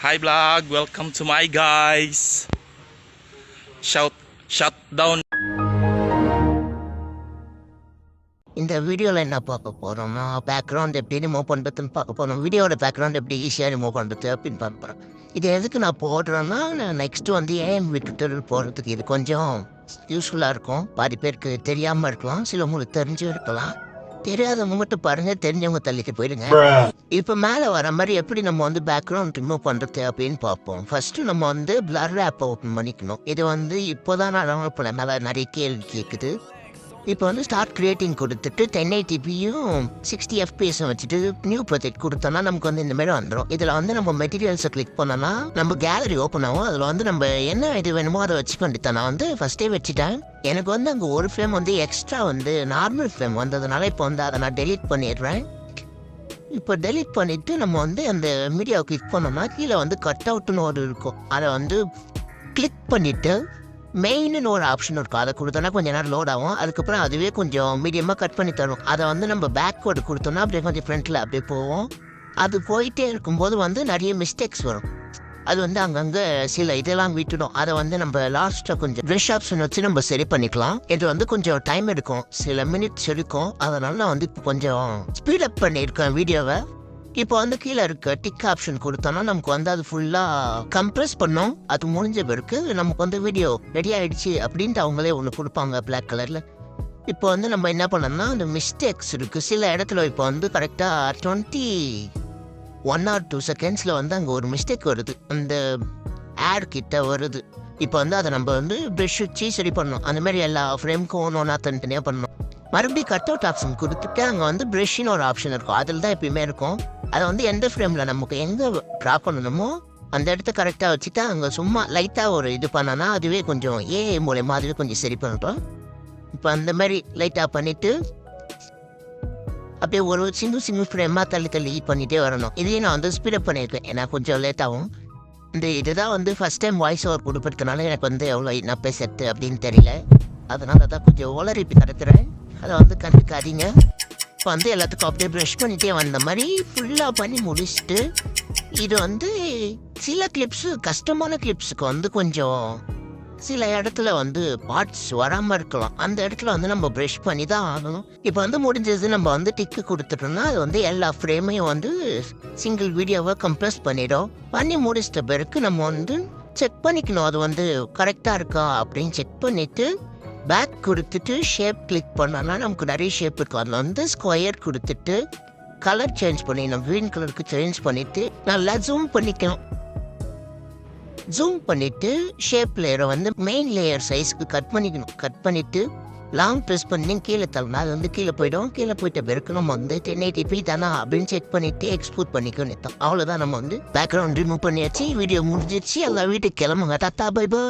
Hi vlog, welcome to my guys. Shut down. இந்த வீடியோவில் என்ன பார்க்க போகிறோம்னா பேக்ரவுண்ட் எப்படி ரிமூவ் பண்ணுறதுன்னு பார்க்க போகிறோம். வீடியோட பேக்ரவுண்ட் எப்படி ஈஸியாக ரிமூவ் பண்ணுறது அப்படின்னு பார்க்குறேன். இது எதுக்கு நான் போடுறேன்னா நான் நெக்ஸ்ட்டு வந்து ஏஎம் ட்யூட்டோரியல் போடுறதுக்கு இது கொஞ்சம் யூஸ்ஃபுல்லாக இருக்கும். பாதி பேருக்கு தெரியாமல் இருக்கலாம், சிலவங்களுக்கு தெரிஞ்சும் இருக்கலாம். தெரியாதவங்க மட்டும் பாருங்கள், தெரிஞ்சவங்க தள்ளிட்டு போயிடுங்க. இப்போ மேலே வர மாதிரி எப்படி நம்ம வந்து பேக்ரவுண்ட் ரிமூவ் பண்ணுறது அப்படின்னு பார்ப்போம். ஃபஸ்ட்டு நம்ம வந்து பிளர் ஆப்பை ஓப்பன் பண்ணிக்கணும். இது வந்து இப்போ தான் நான் டவுன்லோட் பண்ணேன், மேலே நிறைய கேள்வி கேட்குது. இப்போ வந்து ஸ்டார்ட் கிரியேட்டிங் கொடுத்துட்டு 1080pயும் 60 fps வச்சுட்டு நியூ ப்ராஜெக்ட் கொடுத்தோன்னா நமக்கு வந்து இந்த மாதிரி வந்துடும். இதில் வந்து நம்ம மெட்டீரியல்ஸை கிளிக் பண்ணோன்னா நம்ம கேலரி ஓப்பன் ஆகும். அதில் வந்து நம்ம என்ன இது வேணுமோ அதை வச்சு பண்ணிட்டேன். நான் வந்து ஃபஸ்ட்டே வச்சுட்டேன். எனக்கு வந்து அங்கே ஒரு ஃப்ரேம் வந்து எக்ஸ்ட்ரா வந்து நார்மல் ஃப்ரேம் வந்ததுனால இப்போ வந்து அதை நான் டெலீட் பண்ணிடுறேன். இப்போ டெலீட் பண்ணிவிட்டு நம்ம வந்து அந்த மீடியாவை கிளிக் பண்ணோம்னா கீழே வந்து கட் அவுட்னு ஒரு இருக்கும். அதை வந்து கிளிக் பண்ணிவிட்டு மெயின்னு ஒரு ஆப்ஷன் இருக்கும். அதை கொடுத்தோன்னா கொஞ்சம் நேரம் லோட் ஆகும். அதுக்கப்புறம் அதுவே கொஞ்சம் மீடியமாக கட் பண்ணி தரும். அதை வந்து நம்ம பேக்வேர்டு கொடுத்தோன்னா அப்படியே கொஞ்சம் ஃப்ரண்ட்டில் அப்படியே போவோம். அது போயிட்டே இருக்கும்போது வந்து நிறைய மிஸ்டேக்ஸ் வரும். அது வந்து அங்கங்கே சில இதெல்லாம் விட்டுடும். அதை வந்து நம்ம லாஸ்ட்டாக கொஞ்சம் ப்ரெஷ் ஆப்ஷன் வச்சு நம்ம சரி பண்ணிக்கலாம். இது வந்து கொஞ்சம் டைம் எடுக்கும், சில மினிட்ஸ் எடுக்கும். அதனால நான் வந்து இப்போ கொஞ்சம் ஸ்பீடப் பண்ணியிருக்கேன் வீடியோவை. இப்போ வந்து கீழே இருக்க டிக் ஆப்ஷன் கொடுத்தோன்னா நமக்கு வந்து அது ஃபுல்லாக கம்ப்ரெஸ் பண்ணோம். அது முடிஞ்ச பிறகு நமக்கு வந்து வீடியோ ரெடி ஆகிடுச்சு அப்படின்ட்டு அவங்களே ஒன்று கொடுப்பாங்க பிளாக் கலரில். இப்போ வந்து நம்ம என்ன பண்ணோம்னா அந்த மிஸ்டேக்ஸ் இருக்குது சில இடத்துல. இப்போ வந்து கரெக்டாக 21 or 2 seconds வந்து அங்கே ஒரு மிஸ்டேக் வருது, அந்த ஆட் கிட்ட வருது. இப்போ வந்து அதை நம்ம வந்து ப்ரெஷ் வச்சு சரி பண்ணணும். அந்த மாதிரி எல்லா ஃப்ரேமுக்கும் ஒன்றா தனித்தனியாக பண்ணணும். மறுபடியும் கட் அவுட் ஆப்ஷன் கொடுத்துட்டு அங்கே வந்து ப்ரெஷ்ஷின்னு ஒரு ஆப்ஷன் இருக்கும். அதில் தான் எப்பயுமே இருக்கும். அதை வந்து எந்த ஃப்ரேமில் நமக்கு எங்கே ட்ரா பண்ணணுமோ அந்த இடத்த கரெக்டாக வச்சுட்டு அங்கே சும்மா லைட்டாக ஒரு இது பண்ணோன்னா அதுவே கொஞ்சம் ஏஐ மூலயமா அதுவே கொஞ்சம் சரி பண்ணுறோம். இப்போ அந்த மாதிரி லைட்டாக பண்ணிவிட்டு அப்படியே ஒரு சிங்கிள் ஃப்ரேமாக தள்ளி பண்ணிகிட்டே வரணும். இதையும் நான் வந்து ஸ்பீடப் பண்ணியிருக்கேன், ஏன்னா கொஞ்சம் லேட்டாகும். இந்த இதுதான் வந்து ஃபஸ்ட் டைம் வாய்ஸ் ஓவர் கொடுப்பதுனால எனக்கு வந்து எவ்வளோ நான் பேசுறது அப்படின்னு தெரியல. அதனால தான் கொஞ்சம் ஓலரிப்பி நடத்துகிறேன். அதை வந்து கண்டுக்காதீங்க. இப்போ வந்து எல்லாத்துக்கும் அப்படியே ப்ரஷ் பண்ணிகிட்டே வந்த மாதிரி ஃபுல்லாக பண்ணி முடிச்சுட்டு இது வந்து சில கிளிப்ஸு கஷ்டமான கிளிப்ஸுக்கு வந்து கொஞ்சம் சில இடத்துல வந்து பார்ட்ஸ் வராமல் இருக்கலாம். அந்த இடத்துல வந்து நம்ம ப்ரஷ் பண்ணி தான் ஆகணும். இப்போ வந்து முடிஞ்சது நம்ம வந்து டிக்கு கொடுத்துட்டோம்னா அது வந்து எல்லா ஃப்ரேமையும் வந்து சிங்கிள் வீடியோவை கம்ப்ரெஸ் பண்ணிடும். பண்ணி முடிச்சிட்ட பிறகு நம்ம வந்து செக் பண்ணிக்கணும் அது வந்து கரெக்டாக இருக்கா அப்படின்னு செக் பண்ணிவிட்டு பேக் கொடுத்துட்டு ஷேப் கிளிக் பண்ணோன்னா நமக்கு நிறைய ஷேப் இருக்கும். அதில் வந்து ஸ்கொயர் கொடுத்துட்டு கலர் சேஞ்ச் பண்ணிடணும். க்ரீன் கலருக்கு சேஞ்ச் பண்ணிவிட்டு நல்லா ஜூம் பண்ணிக்கணும். ஜூம் பண்ணிவிட்டு ஷேப் லேயரை வந்து மெயின் லேயர் சைஸ்க்கு கட் பண்ணிக்கணும். கட் பண்ணிவிட்டு லாங் ப்ரெஸ் பண்ணி கீழே தள்ளணும். அது வந்து கீழே போய்டும். கீழே போயிட்ட பிறகு நம்ம வந்து 1080p தானா அப்படின்னு செக் பண்ணிவிட்டு எக்ஸ்போர்ட் பண்ணிக்கணும். அவ்வளோதான், நம்ம வந்து பேக்ரவுண்ட் ரிமூவ் பண்ணியாச்சு. வீடியோ முடிஞ்சிடுச்சு. எல்லாம் வீட்டுக்கு கிளம்புங்க. Tata bye by.